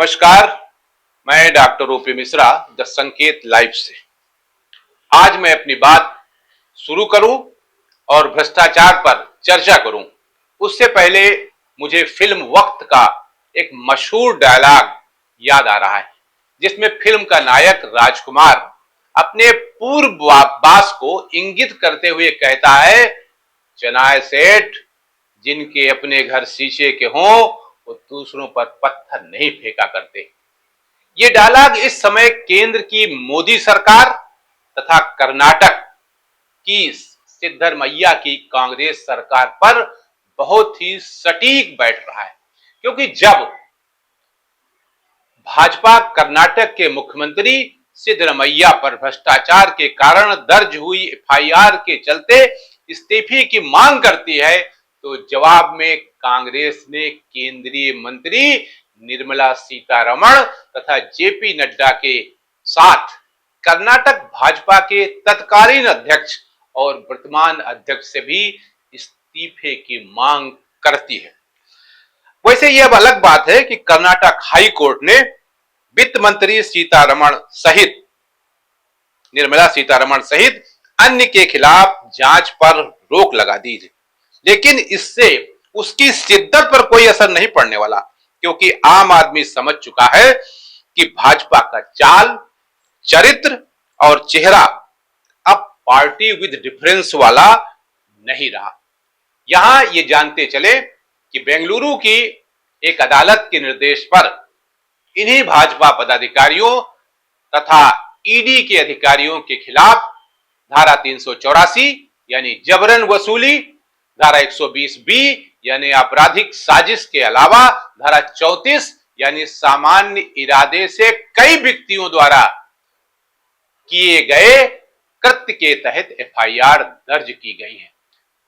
नमस्कार। मैं doctor OP Mishra the संकेत लाइव से आज मैं अपनी बात शुरू करूं और भ्रष्टाचार पर चर्चा करूं उससे पहले मुझे फिल्म वक्त का एक मशहूर डायलॉग याद आ रहा है, जिसमें फिल्म का नायक राजकुमार अपने पूर्व बॉस को इंगित करते हुए कहता है, चनाय सेठ, जिनके अपने घर शीशे के हों वो दूसरों पर पत्थर नहीं फेंका करते। ये डायलॉग इस समय केंद्र की मोदी सरकार तथा कर्नाटक की सिद्धरमैया की कांग्रेस सरकार पर बहुत ही सटीक बैठ रहा है, क्योंकि जब भाजपा कर्नाटक के मुख्यमंत्री सिद्धरमैया पर भ्रष्टाचार के कारण दर्ज हुई एफआईआर के चलते इस्तीफे की मांग करती है, तो जवाब में कांग्रेस ने केंद्रीय मंत्री निर्मला सीतारमण तथा जेपी नड्डा के साथ कर्नाटक भाजपा के तत्कालीन अध्यक्ष और वर्तमान अध्यक्ष से भी इस्तीफे की मांग करती है। वैसे यह अब अलग बात है कि कर्नाटक हाई कोर्ट ने वित्त मंत्री निर्मला सीतारमण सहित अन्य के खिलाफ जांच पर रोक लगा दी है, लेकिन इससे उसकी शिद्दत पर कोई असर नहीं पड़ने वाला, क्योंकि आम आदमी समझ चुका है कि भाजपा का चाल, चरित्र और चेहरा अब पार्टी विद डिफरेंस वाला नहीं रहा। यहां ये जानते चले कि बेंगलुरु की एक अदालत के निर्देश पर इन्हीं भाजपा पदाधिकारियों तथा ईडी के अधिकारियों के खिलाफ धारा 384 यानी जबरन वसूली, धारा 120 बी यानी आपराधिक साजिश के अलावा धारा 34 यानी सामान्य इरादे से कई व्यक्तियों द्वारा किए गए कृत्य के तहत एफआईआर दर्ज की गई है।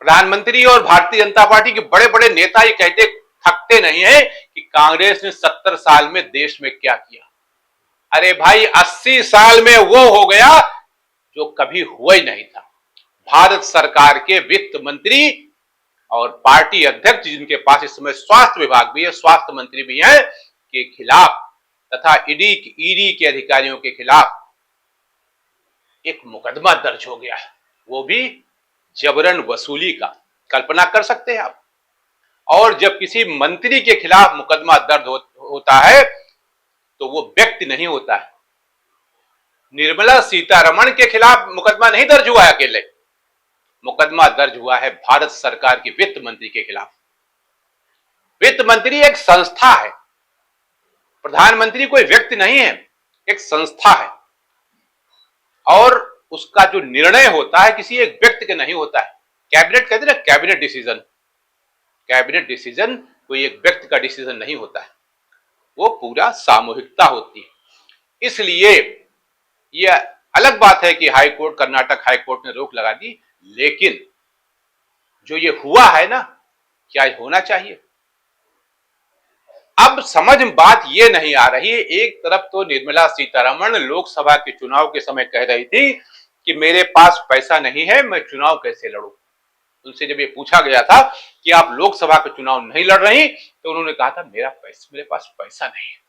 प्रधानमंत्री और भारतीय जनता पार्टी के बड़े बड़े नेता ये कहते थकते नहीं है कि कांग्रेस ने 70 साल में देश में क्या किया। अरे भाई, 80 साल में वो हो गया जो कभी हुआ ही नहीं था। भारत सरकार के वित्त मंत्री और पार्टी अध्यक्ष, जिनके पास इस समय स्वास्थ्य विभाग भी है, स्वास्थ्य मंत्री भी है, के खिलाफ तथा ईडी के अधिकारियों के खिलाफ एक मुकदमा दर्ज हो गया है, वो भी जबरन वसूली का। कल्पना कर सकते हैं आप। और जब किसी मंत्री के खिलाफ मुकदमा दर्ज होता है तो वो व्यक्ति नहीं होता है। निर्मला सीतारमण के खिलाफ मुकदमा नहीं दर्ज हुआ है अकेले, मुकदमा दर्ज हुआ है भारत सरकार के वित्त मंत्री के खिलाफ। वित्त मंत्री एक संस्था है, प्रधानमंत्री कोई व्यक्ति नहीं है, एक संस्था है। और उसका जो निर्णय होता है किसी एक व्यक्ति के नहीं होता है। कैबिनेट कहते हैं ना, कैबिनेट डिसीजन कोई एक व्यक्ति का डिसीजन नहीं होता है, वो पूरा सामूहिकता होती है। इसलिए यह अलग बात है कि कर्नाटक हाई कोर्ट ने रोक लगा दी, लेकिन जो ये हुआ है ना, क्या होना चाहिए? अब समझ बात ये नहीं आ रही है। एक तरफ तो निर्मला सीतारमण लोकसभा के चुनाव के समय कह रही थी कि मेरे पास पैसा नहीं है, मैं चुनाव कैसे लड़ूं। उनसे जब ये पूछा गया था कि आप लोकसभा के चुनाव नहीं लड़ रही, तो उन्होंने कहा था मेरे पास पैसा नहीं है।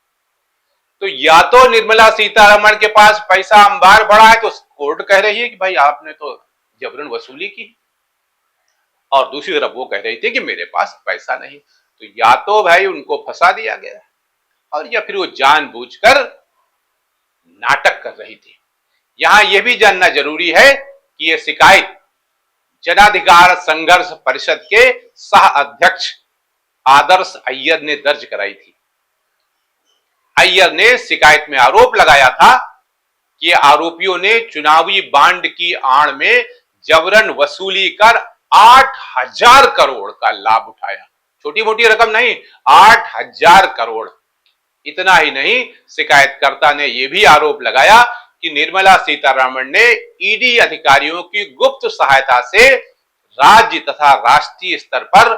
तो या तो निर्मला सीतारमण के पास पैसा अंबार बढ़ा है, तो कोर्ट कह रही है कि भाई आपने तो जबरन वसूली की, और दूसरी तरफ वो कह रही थी कि मेरे पास पैसा नहीं। तो या तो भाई उनको फंसा दिया गया, और या फिर वो जानबूझकर नाटक कर रही थी। यहां यह भी जानना जरूरी है कि यह शिकायत जनाधिकार संघर्ष परिषद के सह अध्यक्ष आदर्श अय्यर ने दर्ज कराई थी। अय्यर ने शिकायत में आरोप लगाया था कि आरोपियों ने चुनावी बांड की आड़ में जबरन वसूली कर 8,000 करोड़ का लाभ उठाया। छोटी मोटी रकम नहीं, 8,000 करोड़। इतना ही नहीं, शिकायतकर्ता ने यह भी आरोप लगाया कि निर्मला सीतारमण ने ईडी अधिकारियों की गुप्त सहायता से राज्य तथा राष्ट्रीय स्तर पर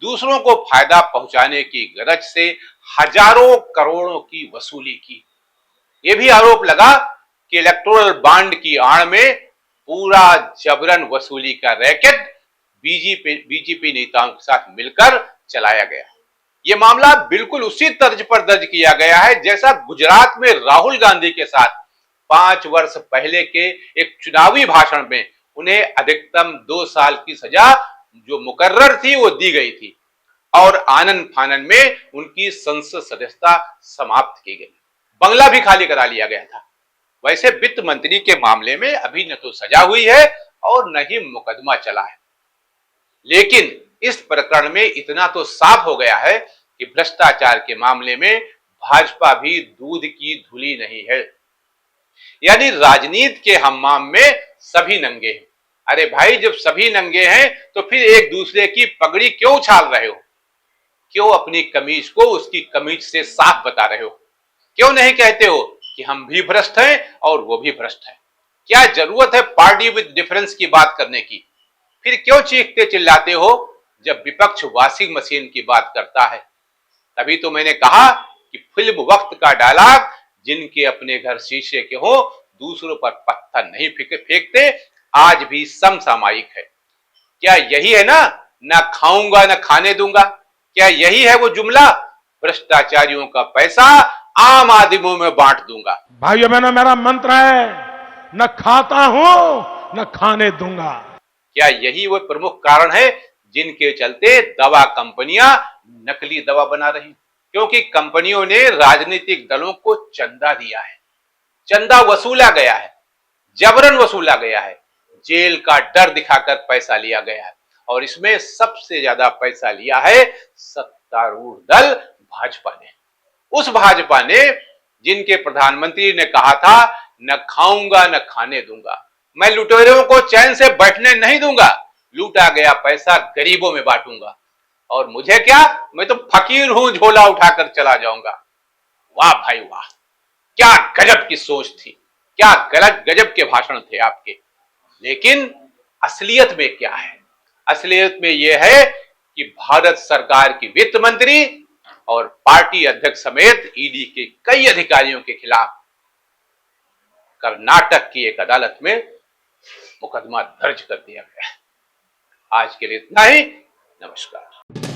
दूसरों को फायदा पहुंचाने की गरज से हजारों करोड़ों की वसूली की। यह भी आरोप लगा कि इलेक्टोरल बॉन्ड की आड़ में पूरा जबरन वसूली का रैकेट बीजेपी नेताओं के साथ मिलकर चलाया गया। ये मामला बिल्कुल उसी तर्ज पर दर्ज किया गया है जैसा गुजरात में राहुल गांधी के साथ 5 वर्ष पहले के एक चुनावी भाषण में उन्हें अधिकतम 2 साल की सजा जो मुकर्रर थी वो दी गई थी और आनन फानन में उनकी संसद सदस्यता समाप्त की गई, बंगला भी खाली करा लिया गया था। वैसे वित्त मंत्री के मामले में अभी न तो सजा हुई है और न ही मुकदमा चला है, लेकिन इस प्रकरण में इतना तो साफ हो गया है कि भ्रष्टाचार के मामले में भाजपा भी दूध की धुली नहीं है। यानी राजनीति के हम्माम में सभी नंगे हैं। अरे भाई, जब सभी नंगे हैं तो फिर एक दूसरे की पगड़ी क्यों उछाल रहे हो? क्यों अपनी कमीज को उसकी कमीज से साफ बता रहे हो? क्यों नहीं कहते हो कि हम भी भ्रष्ट हैं और वो भी भ्रष्ट है? क्या जरूरत है पार्टी विद डिफरेंस की बात करने की? फिर क्यों चीखते चिल्लाते हो जब विपक्ष वॉशिंग मशीन की बात करता है? तभी तो मैंने कहा कि फिल्म वक्त का डायलॉग, जिनके अपने घर शीशे के हो दूसरों पर पत्थर नहीं फेंकते, आज भी समसामयिक है। क्या यही है ना खाऊंगा ना खाने दूंगा? क्या यही है वो जुमला, भ्रष्टाचारियों का पैसा आम आदमियों में बांट दूंगा? भाइयों बहनों, मेरा मंत्र है, न खाता हूं न खाने दूंगा। क्या यही वो प्रमुख कारण है जिनके चलते दवा कंपनियां नकली दवा बना रही? क्योंकि कंपनियों ने राजनीतिक दलों को चंदा दिया है, चंदा वसूला गया है, जबरन वसूला गया है, जेल का डर दिखाकर पैसा लिया गया है और इसमें सबसे ज्यादा पैसा लिया है सत्तारूढ़ दल भाजपा ने। उस भाजपा ने जिनके प्रधानमंत्री ने कहा था, न खाऊंगा न खाने दूंगा, मैं लुटेरों को चैन से बैठने नहीं दूंगा, लूटा गया पैसा गरीबों में बांटूंगा और मुझे क्या, मैं तो फकीर हूं, झोला उठाकर चला जाऊंगा। वाह भाई वाह, क्या गजब की सोच थी, क्या गलत गजब के भाषण थे आपके। लेकिन असलियत में क्या है? असलियत में यह है कि भारत सरकार की वित्त मंत्री और पार्टी अध्यक्ष समेत ईडी के कई अधिकारियों के खिलाफ कर्नाटक की एक अदालत में मुकदमा दर्ज कर दिया गया है। आज के लिए इतना ही। नमस्कार।